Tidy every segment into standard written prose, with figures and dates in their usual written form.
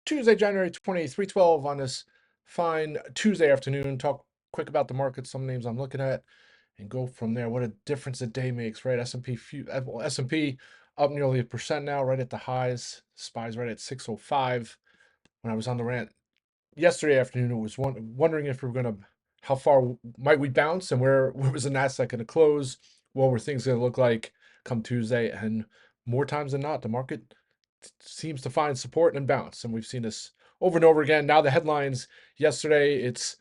Tuesday, January 20th, 3:12 on this fine Tuesday afternoon. Talk quick about the market, some names I'm looking at, and go from there. What a difference a day makes, right? S&P up nearly 1% now, right at the highs. SPY's right at 605. When I was on the rant yesterday afternoon, it was wondering if we're going to, how far might we bounce, and where was the Nasdaq going to close? What were things going to look like come Tuesday? And more times than not, the market seems to find support and bounce, and we've seen this over and over again. Now the headlines yesterday, it's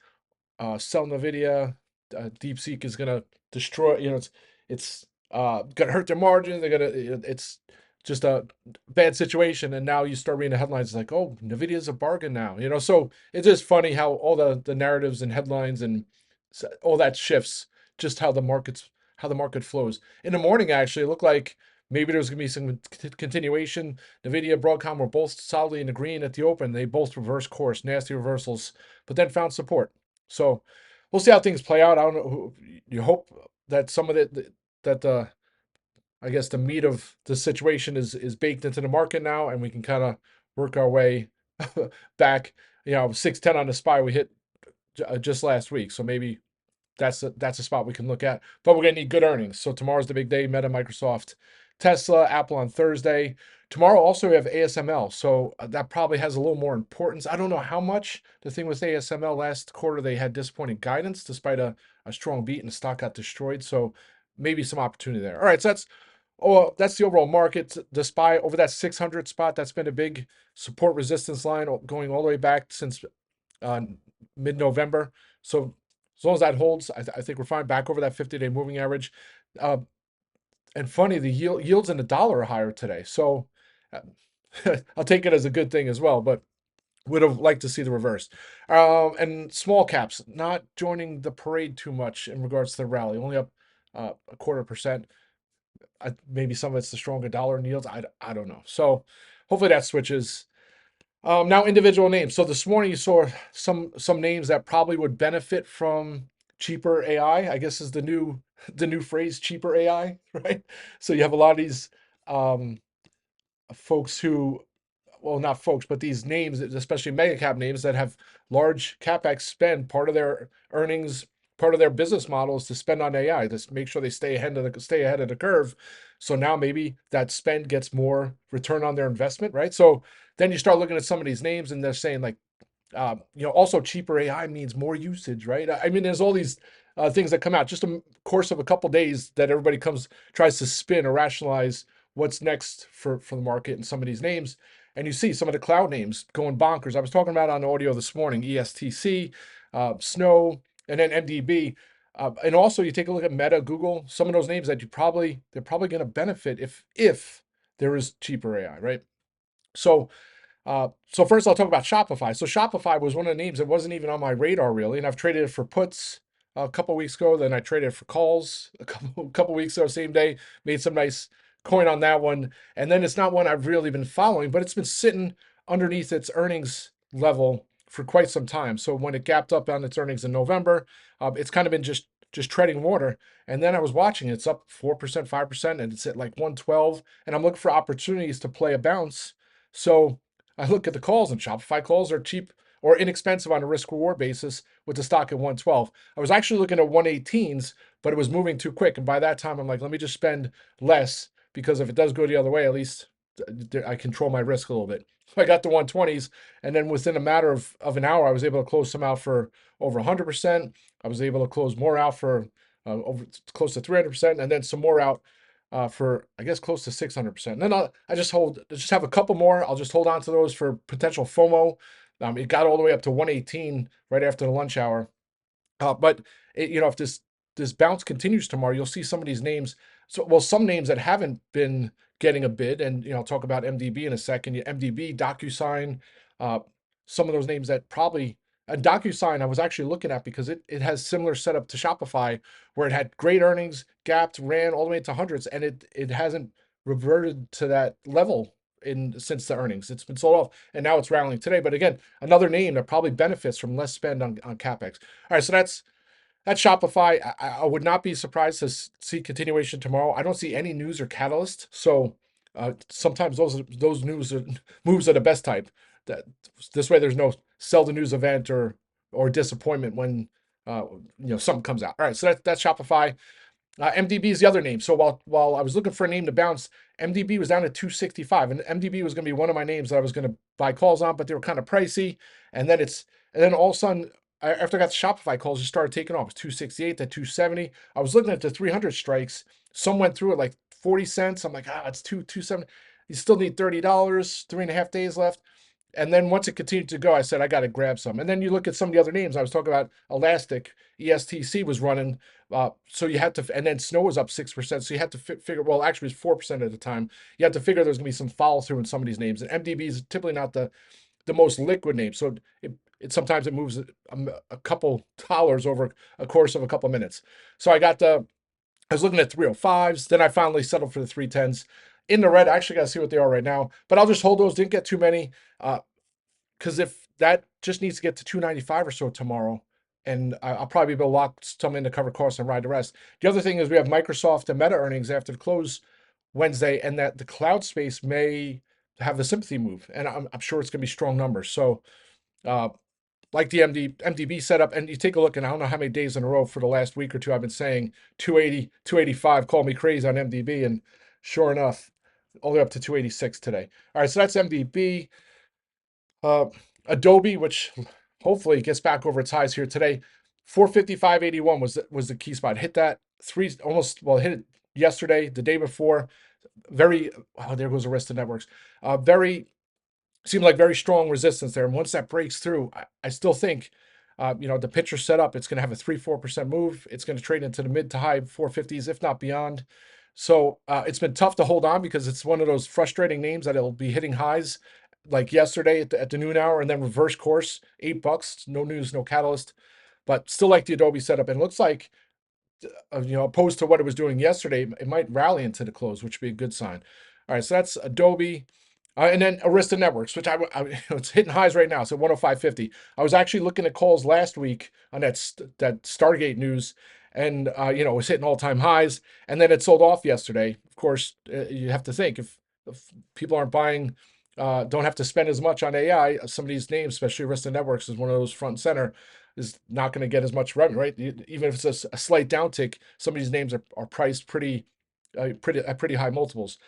sell NVIDIA, DeepSeek is gonna destroy. It's gonna hurt their margins. It's just a bad situation. And now you start reading the headlines like, oh, NVIDIA is a bargain now. So it's just funny how all the narratives and headlines and all that shifts. Just how the market flows. In the morning, actually, it looked like maybe there's going to be some continuation. NVIDIA, Broadcom were both solidly in the green at the open. They both reversed course, nasty reversals, but then found support. So we'll see how things play out. I don't know. You hope that some of that I guess the meat of the situation is baked into the market now, and we can kind of work our way back. 610 on the SPY we hit just last week, so maybe that's a spot we can look at. But we're gonna need good earnings. So tomorrow's the big day: Meta, Microsoft, Tesla, Apple on Thursday. Tomorrow also we have ASML, so that probably has a little more importance. I don't know how much. The thing with ASML, last quarter they had disappointing guidance despite a strong beat, and the stock got destroyed. So maybe some opportunity there. All right, so that's the overall market. The SPY over that 600 spot, that's been a big support resistance line going all the way back since mid-November. So as long as that holds, I think we're fine. Back over that 50-day moving average. Uh, and funny, the yields in the dollar are higher today. So I'll take it as a good thing as well, but would have liked to see the reverse. And small caps not joining the parade too much in regards to the rally, only up a 0.25%. Maybe some of it's the stronger dollar and yields. I don't know. So hopefully that switches. Now individual names. So this morning you saw some names that probably would benefit from cheaper AI. I guess is the new phrase, cheaper AI, right? So you have a lot of these folks who, well, not folks, but these names, especially mega cap names that have large capex spend. Part of their earnings, part of their business model is to spend on AI to make sure they stay ahead of the curve. So now maybe that spend gets more return on their investment, right? So then you start looking at some of these names and they're saying like, also cheaper AI means more usage, right? I mean, there's all these things that come out just a course of a couple days that everybody tries to spin or rationalize what's next for the market and some of these names. And you see some of the cloud names going bonkers. I was talking about on audio this morning, ESTC, Snow, and then MDB. And also you take a look at Meta, Google, some of those names that they're probably going to benefit if there is cheaper AI, right? So first I'll talk about Shopify. So Shopify was one of the names that wasn't even on my radar really, and I've traded it for puts a couple weeks ago. Then I traded it for calls a couple weeks ago, same day. Made some nice coin on that one, and then it's not one I've really been following, but it's been sitting underneath its earnings level for quite some time. So when it gapped up on its earnings in November, it's kind of been just treading water. And then I was watching it's up 4%, 5%, and it's at like 112. And I'm looking for opportunities to play a bounce. So I look at the calls, and Shopify calls are cheap or inexpensive on a risk reward basis with the stock at 112. I was actually looking at 118s, but it was moving too quick. And by that time, I'm like, let me just spend less, because if it does go the other way, at least I control my risk a little bit. So I got the 120s, and then within a matter of an hour, I was able to close some out for over 100%. I was able to close more out for over close to 300%, and then some more out for I guess close to 600%. And then I just have a couple more. I'll just hold on to those for potential FOMO. It got all the way up to 118 right after the lunch hour. But if this bounce continues tomorrow, you'll see some of these names. Some names that haven't been getting a bid, and I'll talk about MDB in a second. MDB, DocuSign, some of those names that probably. And DocuSign, I was actually looking at because it has similar setup to Shopify, where it had great earnings, gapped, ran all the way to hundreds, and it hasn't reverted to that level since the earnings. It's been sold off, and now it's rallying today. But again, another name that probably benefits from less spend on capex. All right, so that's Shopify. I would not be surprised to see continuation tomorrow. I don't see any news or catalyst, so Sometimes those moves are the best type. That this way there's no sell the news event or disappointment when something comes out. All right, so that's Shopify. MDB is the other name. So while I was looking for a name to bounce, MDB was down at 265, and MDB was going to be one of my names that I was going to buy calls on, but they were kind of pricey. And then all of a sudden, after I got the Shopify calls, it started taking off. It was 268 to 270. I was looking at the 300 strikes. Some went through at like 40 cents. I'm like, it's 270. You still need $30. 3.5 days left. And then once it continued to go, I said, I got to grab some. And then you look at some of the other names. I was talking about Elastic, ESTC was running. So you had to, and then Snow was up 6%. So you had to figure, well, actually it was 4% at the time. You had to figure there's going to be some follow through in some of these names. And MDB is typically not the most liquid name. So it sometimes it moves a couple dollars over a course of a couple minutes. So I was looking at 305s. Then I finally settled for the 310s. In the red, I actually got to see what they are right now. But I'll just hold those. Didn't get too many. Because if that just needs to get to 295 or so tomorrow, and I'll probably be able to lock some in to cover costs and ride the rest. The other thing is we have Microsoft and Meta earnings after the close Wednesday, and that the cloud space may have the sympathy move, and I'm sure it's going to be strong numbers. So, like the MDB setup, and you take a look, and I don't know how many days in a row for the last week or two I've been saying 280, 285, call me crazy on MDB, and sure enough, all the way up to 286 today. All right, so that's MDB. Adobe, which hopefully gets back over its highs here today, 455.81 was the key spot. Hit that hit it yesterday, the day before. There goes Arista Networks. Seemed like very strong resistance there. And once that breaks through, I still think, the picture set up, it's going to have a 3-4% move. It's going to trade into the mid to high 450s, if not beyond. So it's been tough to hold on because it's one of those frustrating names that it'll be hitting highs like yesterday at the noon hour and then reverse course, $8, no news, no catalyst, but still like the Adobe setup. And it looks like, opposed to what it was doing yesterday, it might rally into the close, which would be a good sign. All right, so that's Adobe. And then Arista Networks, which it's hitting highs right now, so 105.50. I was actually looking at calls last week on that Stargate news, and it was hitting all-time highs, and then it sold off yesterday. Of course, you have to think if people aren't buying, don't have to spend as much on AI. Some of these names, especially Arista Networks, is one of those front and center, is not going to get as much revenue, right? Even if it's a slight downtick, some of these names are priced pretty high multiples.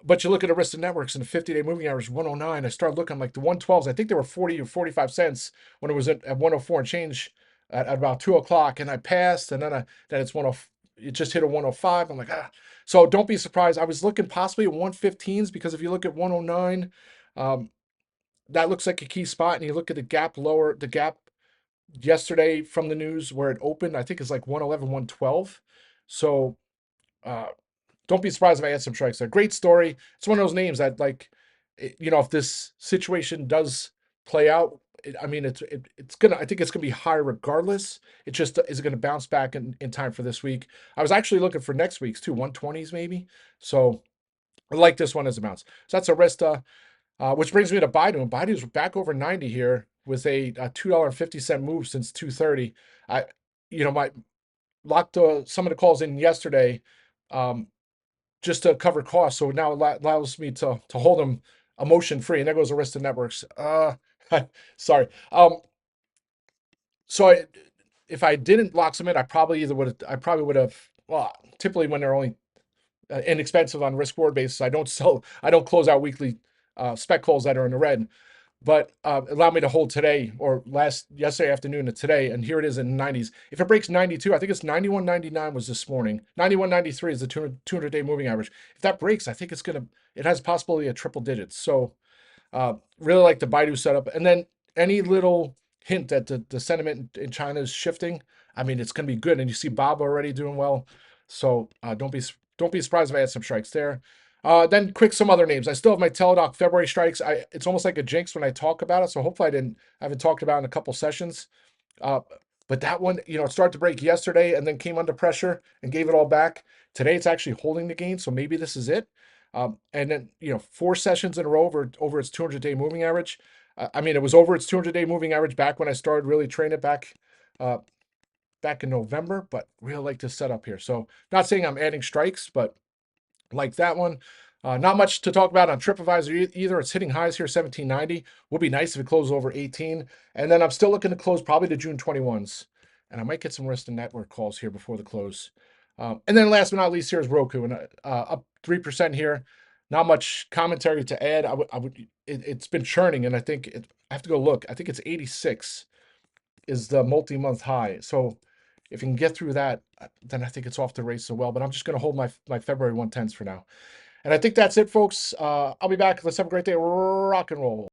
But you look at Arista Networks and the 50-day moving average 109. I started looking like the 112s. I think they were 40 or 45 cents when it was at 104 and change at about 2 o'clock. And I passed, and then it's 10. It just hit a 105. I'm like, So don't be surprised. I was looking possibly at 115s because if you look at 109, that looks like a key spot. And you look at the gap yesterday from the news where it opened, I think it's like 111, 112. So don't be surprised if I add some strikes there. Great story. It's one of those names that, like, if this situation does play out, I think it's gonna be high regardless. It just is it gonna bounce back in time for this week. I was actually looking for next week's too, 120s maybe. So I like this one as a bounce. So that's Arista, which brings me to Baidu. And Baidu's back over 90 here with a $2.50 move since 2:30. My locked some of the calls in yesterday. Just to cover costs. So now it allows me to hold them emotion free. And there goes Arista Networks. Sorry. So if I didn't lock some in, I probably would have, well, typically when they're only inexpensive on risk reward basis, I don't close out weekly spec calls that are in the red. But allow me to hold today or yesterday afternoon to today, and here it is in 90s. If it breaks 92, I think it's 91.99 was this morning. 91.93 is the 200-day moving average. If that breaks, I think it has possibility of triple digits. So really like the Baidu setup. And then any little hint that the sentiment in China is shifting, it's going to be good. And you see Bob already doing well. So don't be surprised if I add some strikes there. Then some other names. I still have my Teladoc February strikes. It's almost like a jinx when I talk about it. So hopefully I haven't talked about it in a couple sessions. But that one, it started to break yesterday and then came under pressure and gave it all back. Today it's actually holding the gain. So maybe this is it. And then, 4 sessions in a row over its 200-day moving average. It was over its 200-day moving average back when I started really trading it back in November, but really like this setup here. So not saying I'm adding strikes, but like that one. Not much to talk about on TripAdvisor either. It's hitting highs here, 1790. Would be nice if it closed over 18. And then I'm still looking to close probably the June 21s. And I might get some Arista network calls here before the close. And then last but not least here is Roku, and up 3% here. Not much commentary to add. It's been churning, and I think I have to go look. I think it's 86 is the multi-month high. So if you can get through that, then I think it's off the race so well. But I'm just going to hold my February 110s for now. And I think that's it, folks. I'll be back. Let's have a great day. Rock and roll.